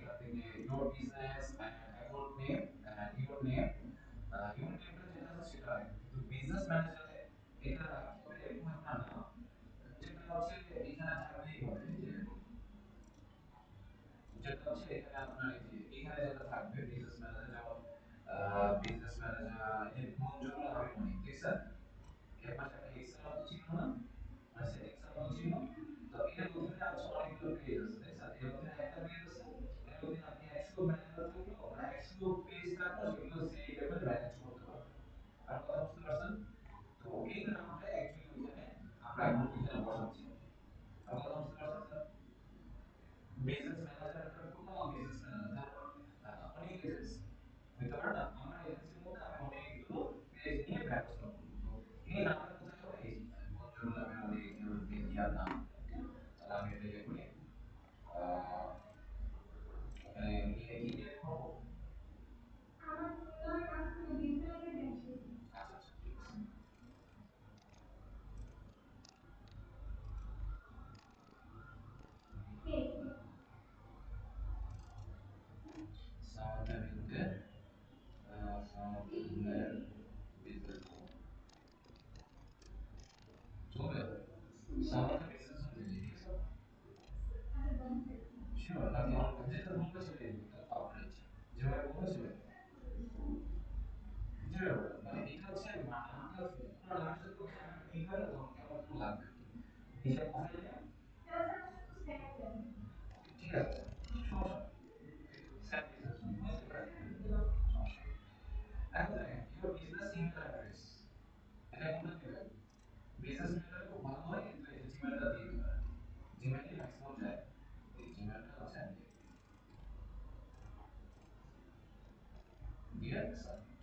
এখান থেকে your business and about name and your name your nameটা যেটা আছে সেটা রাখবে কিন্তু বিজনেস ম্যানেজারে এটা রাখতে হবে এরকম একটা নাম যেটা হচ্ছে এখানে থাকবেই হবে যে যেটা হচ্ছে এখানে আপনার এই যে এখানে যেটা থাকবে বিজনেস ম্যানেজার যেমন বিজনেস ম্যানেজার এই যে মঞ্জুর আমি মনি দেখছেন এর পাশে একটা এক্সেল চিহ্ন না আছে এক্সেল চিহ্ন তো এর মধ্যে আছে অনেকগুলো পেজ আছে দেখছেন এর মধ্যে একটা পেজ আছে এর মধ্যে আপনি 100 ম্যানেজার থাকলো মানে 100 পেজ থাকলো সেগুলো সেই লেভেল ম্যানেজ করতে পারবেন আর কথা বুঝতে পারছেন তো এই নামটা অ্যাকচুয়ালি এখানে আমরা এখন এখানে বসাচ্ছি আর কথা বুঝতে পারছেন স্যার বিজনেস ম্যানেজার একটা টোটাল বিজনেস ম্যানেজার অনেক এজেন্সি হইতে পারে না আমার এজেন্সির মধ্যে আমি অনেকগুলো পেজ নিয়ে ব্যবস্থা করবো তো এই নামটা কোথায় হবে এই মঞ্জুর নামে অনেক ইয়ার নাম তাহলে আমি এটা ইয়ে করি এখানে লিখে কি দিয়ে করবো আচ্ছা আচ্ছা ঠিক আছে সামাদের বিরুদ্ধে সামাদের বিজনেস চলবে সামাদের বিজনেস অনুযায়ী ঠিক আছে শিওর নাকি যেটা বলেছিলেন আপনার ইচ্ছা যেভাবে বলেছিলেন যেভাবে মানে এটা হচ্ছে নামটা পুরো নামের সাথে মিল হয় না তখন কেমন কেমন লাগবে নিজে প্রোফাইলে ঠিক আছে সমস্যা স্যার সমস্যা এখন দেখেন ইউর বিজনেস ইমেল অ্যাড্রেস এটা কোনটা দিবেন বিজনেস মেলটা খুব ভালো হয় কিন্তু এই যে জিমেলটা দিয়ে দিবেন জিমেলই ম্যাক্সিমাম যায় এই জিমেলটা হচ্ছে আমি দিয়ে সাবমিট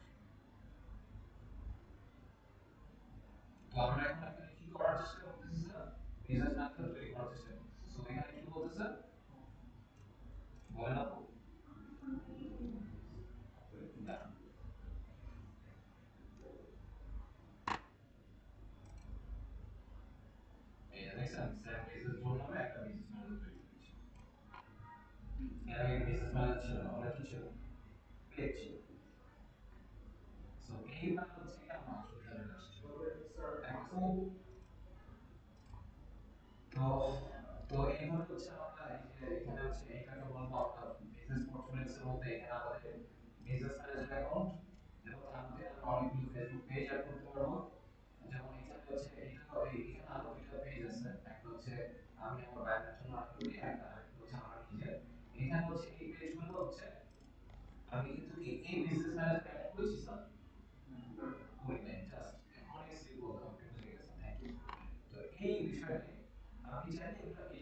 তো আমরা এখন এখানে কি করার চেষ্টা করতেছি স্যার বিজনেস ম্যানেজার তৈরি করার চেষ্টা করতেছি সো এখানে কি বলতেছে বলেন আপু না এই দেখছেন স্যার বিজনেস জোন নামে একটা বিজনেস ম্যানেজার তৈরি করেছি এর আগে বিজনেস ম্যানেজার ছিল না ওটা কি ছিল পেজ ছিল সো এইবার হচ্ছে কি আমরা আসল কাজে আসছি এখন তো তো এইভাবে হচ্ছে আমরা এই যে এখানে হচ্ছে এটাকে বলবো আমরা বিজনেস পোর্টফোলিওস এর মধ্যে এখানে আমাদের বিজনেস ম্যানেজার অ্যাকাউন্ট এবং তার মধ্যে আমরা অনেকগুলো ফেসবুক পেজ অ্যাড করতে পারবো যেমন এখানে হচ্ছে এইটা এখানে আরো দুইটা পেজ আছে একটা হচ্ছে আমি আমার বাইরের জন্য রান করি একটা আরেকটা হচ্ছে আমার নিজের এখানে হচ্ছে এই পেজগুলো হচ্ছে আমি কিন্তু কি এই বিজনেস ম্যানেজার অ্যাড করেছি স্যার করি নাই জাস্ট অনেক সিম্পল আপনি বুঝে গেছেন থ্যাংক ইউ তো এই বিষয়ে আপনি চাইলে এগুলো